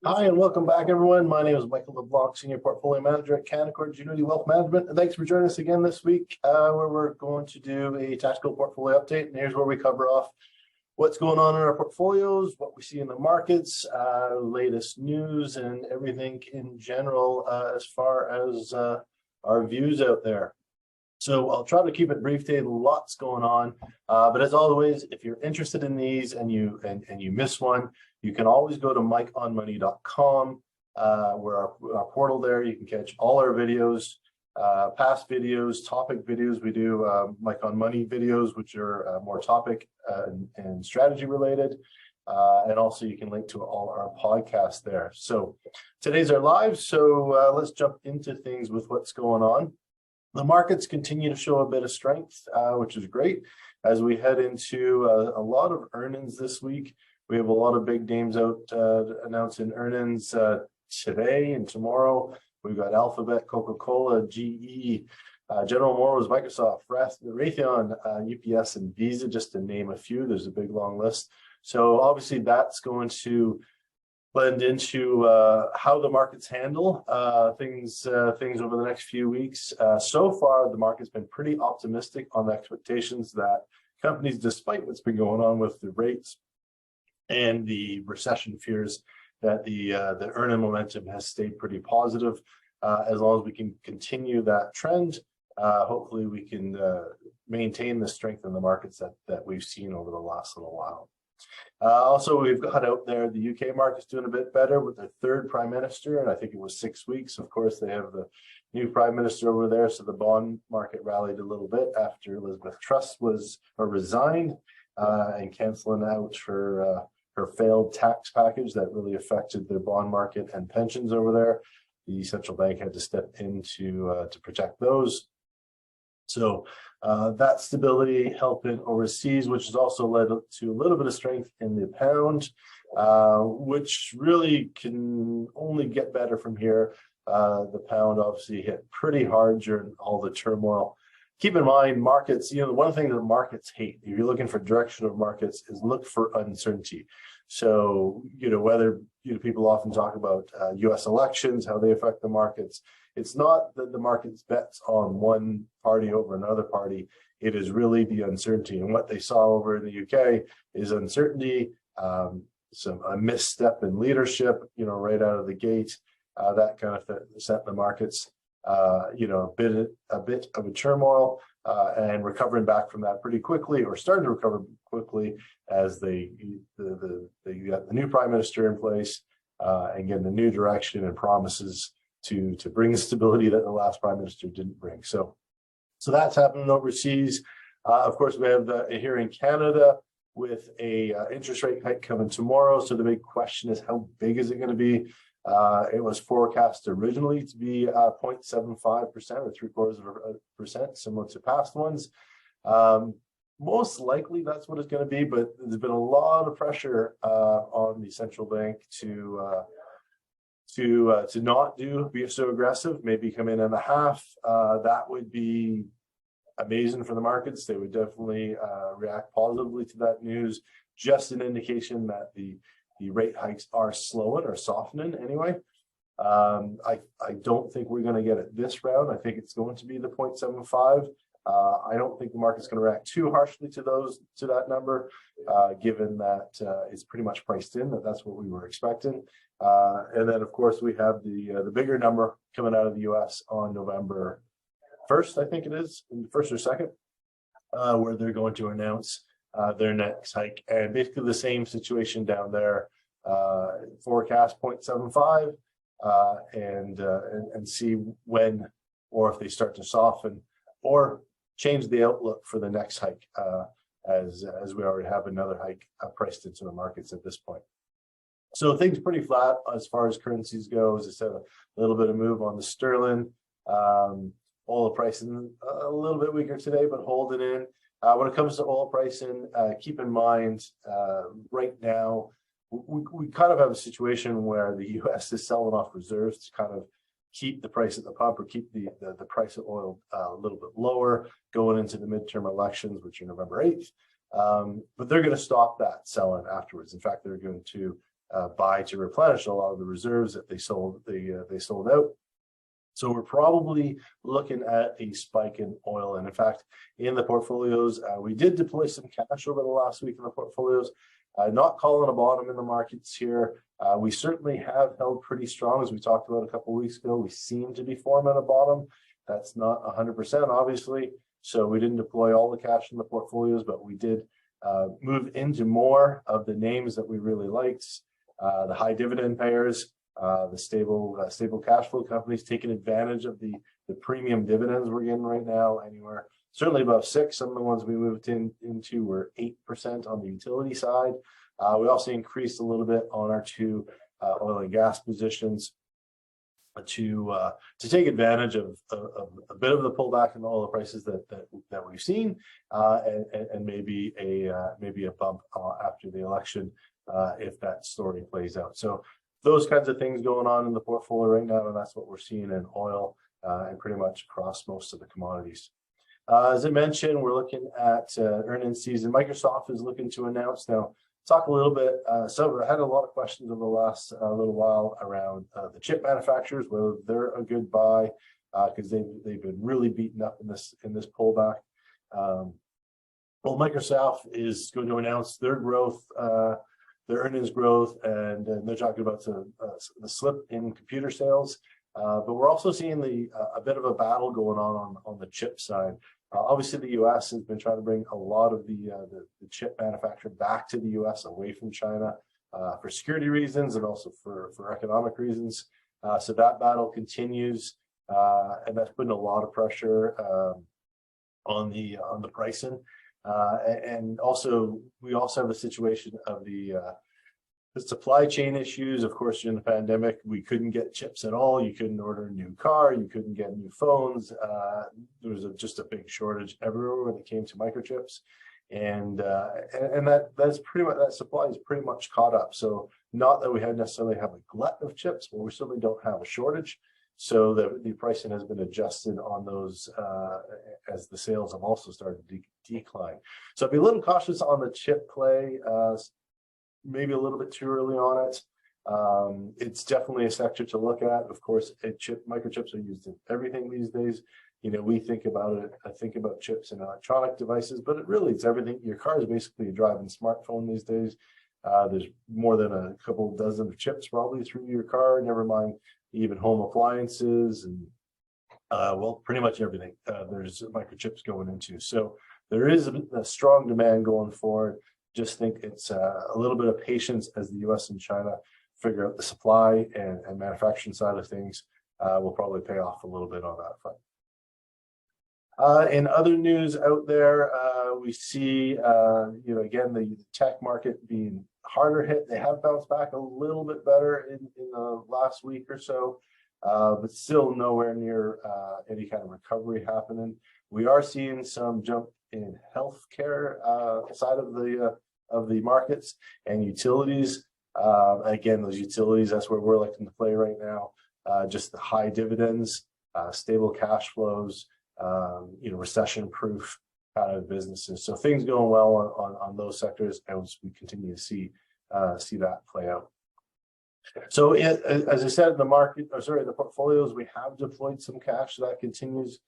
Hi, and welcome back, everyone. My name is Michael LeBlanc, Senior Portfolio Manager at Canaccord Genuity Wealth Management. And thanks for joining us again this week, where we're going to do a tactical portfolio update. And here's where we cover off what's going on in our portfolios, what we see in the markets, latest news, and everything in general as far as our views out there. So I'll try to keep it brief today. Lots going on, but as always, if you're interested in these and you miss one, you can always go to mikeonmoney.com, where our portal there. You can catch all our videos, past videos, topic videos. We do Mike on Money videos, which are more topic and strategy related. And also you can link to all our podcasts there. So today's our live. So let's jump into things with what's going on. The markets continue to show a bit of strength, which is great. As we head into a lot of earnings this week, we have a lot of big names out announcing earnings today and tomorrow. We've got Alphabet, Coca-Cola, GE, General Motors, Microsoft, Raytheon, UPS, and Visa, just to name a few. There's a big long list. So obviously that's going to blend into how the markets handle things over the next few weeks. So far, the market's been pretty optimistic on the expectations that companies, despite what's been going on with the rates and the recession fears, that the earning momentum has stayed pretty positive. As long as we can continue that trend, hopefully we can maintain the strength in the markets that we've seen over the last little while. Also, we've got out there the UK market's doing a bit better with their third prime minister, and I think it was 6 weeks. Of course, they have the new prime minister over there, so the bond market rallied a little bit after Elizabeth Truss resigned and canceling out her failed tax package that really affected their bond market and pensions over there. The central bank had to step in to protect those. So that stability helping overseas, which has also led to a little bit of strength in the pound, which really can only get better from here. The pound obviously hit pretty hard during all the turmoil. Keep in mind, markets, one thing that markets hate, if you're looking for direction of markets, is look for uncertainty. So, whether people often talk about U.S. elections, how they affect the markets. It's not that the markets bets on one party over another party. It is really the uncertainty. And what they saw over in the UK is uncertainty, a misstep in leadership, right out of the gate. That kind of set the markets, a bit of a turmoil, and recovering back from that pretty quickly, or starting to recover quickly as they got the new prime minister in place and getting a new direction and promises to bring the stability that the last prime minister didn't bring. So that's happening overseas. Of course, we have here in Canada with a interest rate hike coming tomorrow. So the big question is, how big is it going to be? It was forecast originally to be 0.75% or 0.75%, similar to past ones. Most likely that's what it's going to be, but there's been a lot of pressure on the central bank to not be so aggressive, maybe come in at a half. That would be amazing for the markets. They would definitely react positively to that news. Just an indication that the rate hikes are slowing or softening anyway. I don't think we're going to get it this round. I think it's going to be the 0.75. I don't think the market's going to react too harshly to that number, given that it's pretty much priced in that's what we were expecting. And then, of course, we have the bigger number coming out of the U.S. on November 1st, I think it is, 1st or 2nd, where they're going to announce their next hike. And basically the same situation down there, forecast 0.75, and see when or if they start to soften or change the outlook for the next hike, as we already have another hike priced into the markets at this point. So things pretty flat as far as currencies go. As I said, a little bit of move on the sterling. Oil pricing a little bit weaker today, but holding in. When it comes to oil pricing, keep in mind right now, we kind of have a situation where the U.S. is selling off reserves to kind of keep the price at the pump or keep the price of oil a little bit lower going into the midterm elections, which are November 8th. But they're going to stop that selling afterwards. In fact, they're going to buy to replenish a lot of the reserves that they sold out. So we're probably looking at a spike in oil. And in fact, in the portfolios, we did deploy some cash over the last week in the portfolios. Not calling a bottom in the markets here. We certainly have held pretty strong, as we talked about a couple of weeks ago. We seem to be forming a bottom. That's not 100%, obviously. So we didn't deploy all the cash in the portfolios, but we did move into more of the names that we really liked. The high dividend payers, the stable cash flow companies, taking advantage of the premium dividends we're getting right now, anywhere certainly above 6. Some of the ones we moved into were 8% on the utility side. We also increased a little bit on our 2 oil and gas positions to take advantage of a bit of the pullback in all the prices that we've seen, and maybe a bump after the election if that story plays out. So those kinds of things going on in the portfolio right now, and that's what we're seeing in oil and pretty much across most of the commodities. As I mentioned, we're looking at earnings season. Microsoft is looking to announce now. Talk a little bit. So I had a lot of questions over the last little while around the chip manufacturers, whether they're a good buy because they've been really beaten up in this pullback. Well, Microsoft is going to announce their growth, their earnings growth, and they're talking about the slip in computer sales. But we're also seeing a bit of a battle going on the chip side. Obviously, the U.S. has been trying to bring a lot of the chip manufacture back to the U.S. away from China for security reasons and also for economic reasons. So that battle continues, and that's putting a lot of pressure on the pricing. And also, we also have the situation of the supply chain issues. Of course, during the pandemic, we couldn't get chips at all. You couldn't order a new car. You couldn't get new phones. There was just a big shortage everywhere when it came to microchips, and that's pretty much, that supply is pretty much caught up. So not that we necessarily have a glut of chips, but we certainly don't have a shortage. So the pricing has been adjusted on those as the sales have also started to decline. So I'd be a little cautious on the chip play. Maybe a little bit too early on it. It's definitely a sector to look at. Of course, microchips are used in everything these days. You know, we think about it. I think about chips in electronic devices, but it's everything. Your car is basically a driving smartphone these days. There's more than a couple dozen of chips probably through your car. Never mind even home appliances and well, pretty much everything. There's microchips going into. So there is a strong demand going forward. Just think it's a little bit of patience as the U.S. and China figure out the supply and manufacturing side of things. Will probably pay off a little bit on that front. In other news out there, we see, again, the tech market being harder hit. They have bounced back a little bit better in the last week or so, but still nowhere near any kind of recovery happening. We are seeing some jump in healthcare side of the markets and utilities. Again, those utilities, that's where we're looking to play right now. Just the high dividends, stable cash flows, recession-proof kind of businesses. So things going well on those sectors as we continue to see that play out. So as I said, the portfolios, we have deployed some cash, so that continues.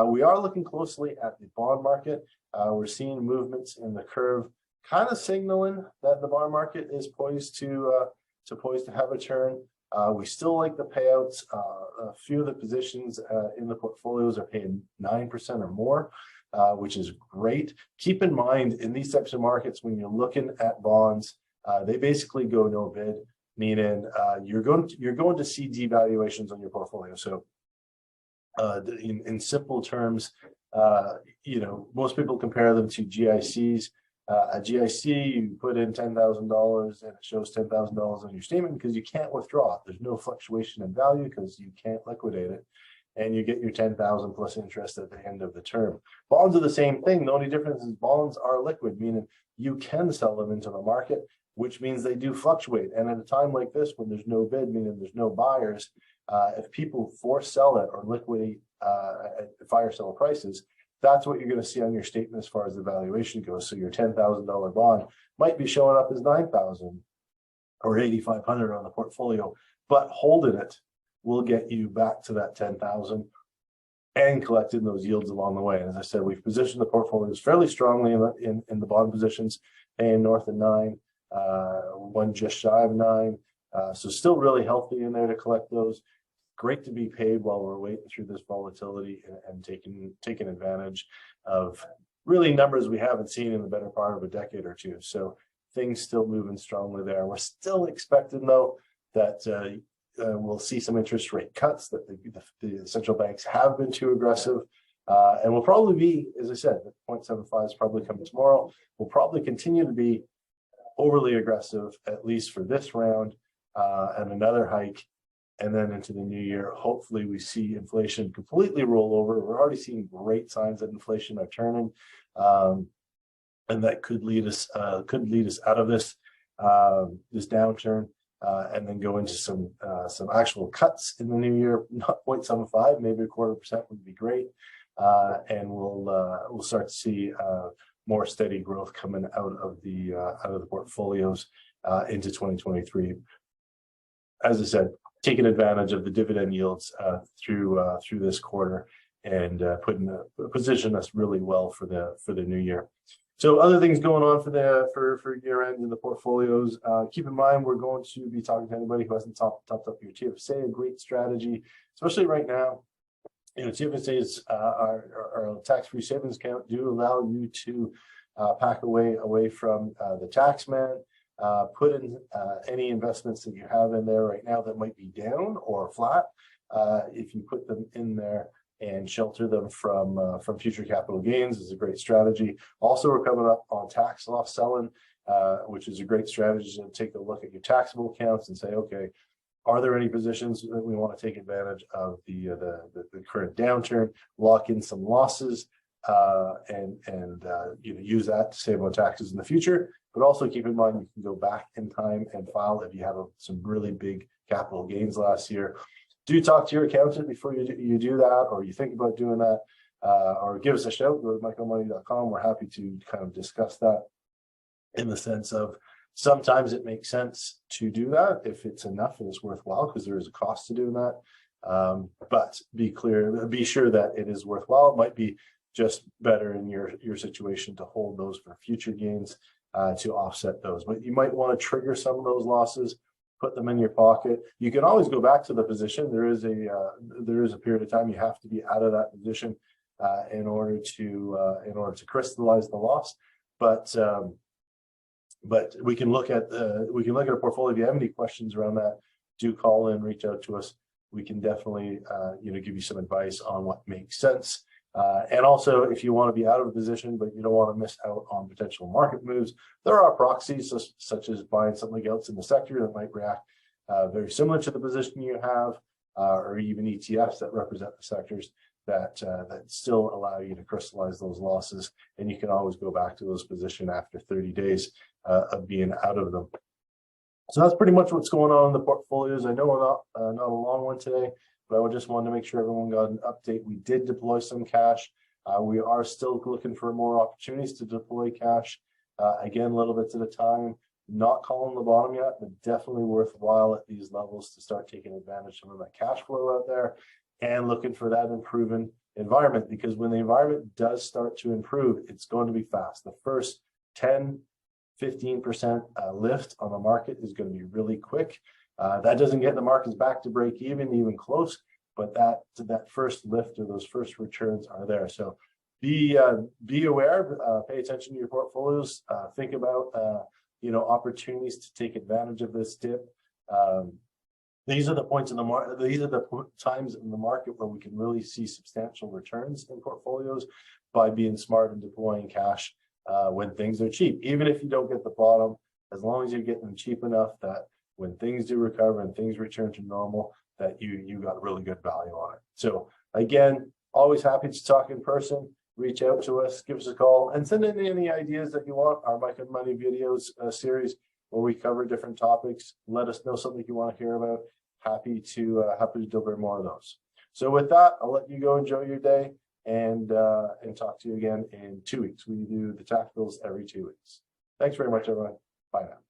We are looking closely at the bond market. We're seeing movements in the curve, kind of signaling that the bond market is poised to have a turn. We still like the payouts. A few of the positions in the portfolios are paying 9% or more, which is great. Keep in mind, in these types of markets, when you're looking at bonds, they basically go no bid, meaning you're going to see devaluations on your portfolio. So in simple terms, most people compare them to GICs. A GIC, you put in $10,000 and it shows $10,000 on your statement because you can't withdraw it. There's no fluctuation in value because you can't liquidate it, and you get your $10,000 plus interest at the end of the term. Bonds are the same thing. The only difference is bonds are liquid, meaning you can sell them into the market, which means they do fluctuate. And at a time like this, when there's no bid, meaning there's no buyers, if people force sell it or liquidate at fire sale prices, that's what you're going to see on your statement as far as the valuation goes. So your $10,000 bond might be showing up as $9,000. or 8,500 on the portfolio, but holding it will get you back to that 10,000 and collecting those yields along the way. And as I said, we've positioned the portfolios fairly strongly in the bond positions, paying north of 9, one just shy of 9. So still really healthy in there to collect those. Great to be paid while we're waiting through this volatility and taking advantage of really numbers we haven't seen in the better part of a decade or two. So things still moving strongly there. We're still expecting, though, that we'll see some interest rate cuts, that the central banks have been too aggressive. And will probably be, as I said, 0.75 is probably coming tomorrow. We'll probably continue to be overly aggressive, at least for this round, and another hike. And then into the new year, hopefully we see inflation completely roll over. We're already seeing great signs that inflation are turning, and that could lead us out of this downturn, and then go into some actual cuts in the new year. Not 0.75, maybe 0.25% would be great, and we'll start to see more steady growth coming out of the portfolios into 2023. As I said, taking advantage of the dividend yields through this quarter, and position us really well for the new year. So other things going on for year end in the portfolios. Keep in mind, we're going to be talking to anybody who hasn't topped up your TFSA. A great strategy, especially right now. TFSAs our tax-free savings account do allow you to pack away from the tax man. Put in any investments that you have in there right now that might be down or flat. If you put them in there and shelter them from future capital gains, is a great strategy. Also, we're coming up on tax loss selling, which is a great strategy to take a look at your taxable accounts and say, okay, are there any positions that we want to take advantage of the current downturn, lock in some losses, and use that to save on taxes in the future. But also keep in mind, you can go back in time and file if you have some really big capital gains last year. Do talk to your accountant before you do that, or you think about doing that, or give us a shout. Go to michaelmoney.com. We're happy to kind of discuss that, in the sense of sometimes it makes sense to do that if it's enough and it's worthwhile, because there is a cost to doing that. But be sure that it is worthwhile. It might be just better in your situation to hold those for future gains, to offset those. But you might want to trigger some of those losses, put them in your pocket. You can always go back to the position. There is a period of time you have to be out of that position in order to crystallize the loss. But we can look at a portfolio. If you have any questions around that, do call in, reach out to us. We can definitely give you some advice on what makes sense. And also, if you want to be out of a position, but you don't want to miss out on potential market moves, there are proxies such as buying something else in the sector that might react very similar to the position you have, or even ETFs that represent the sectors that still allow you to crystallize those losses. And you can always go back to those positions after 30 days of being out of them. So that's pretty much what's going on in the portfolios. I know we're not a long one today, but I just wanted to make sure everyone got an update. We did deploy some cash. We are still looking for more opportunities to deploy cash. Again, little bits at a time. Not calling the bottom yet, but definitely worthwhile at these levels to start taking advantage of some of that cash flow out there, and looking for that improving environment. Because when the environment does start to improve, it's going to be fast. The first 10-15% lift on the market is going to be really quick. That doesn't get the markets back to break even close, but that first lift or those first returns are there. So be aware, pay attention to your portfolios, think about opportunities to take advantage of this dip. These are the points in the market. These are the times in the market where we can really see substantial returns in portfolios by being smart and deploying cash when things are cheap. Even if you don't get the bottom, as long as you're getting them cheap enough that when things do recover and things return to normal, that you got really good value on it. So again, always happy to talk in person. Reach out to us, give us a call, and send in any ideas that you want. Our Mike and Money videos series, where we cover different topics. Let us know something you want to hear about. Happy to deliver more of those. So with that, I'll let you go enjoy your day, and talk to you again in 2 weeks. We do the tacticals every 2 weeks. Thanks very much, everyone. Bye now.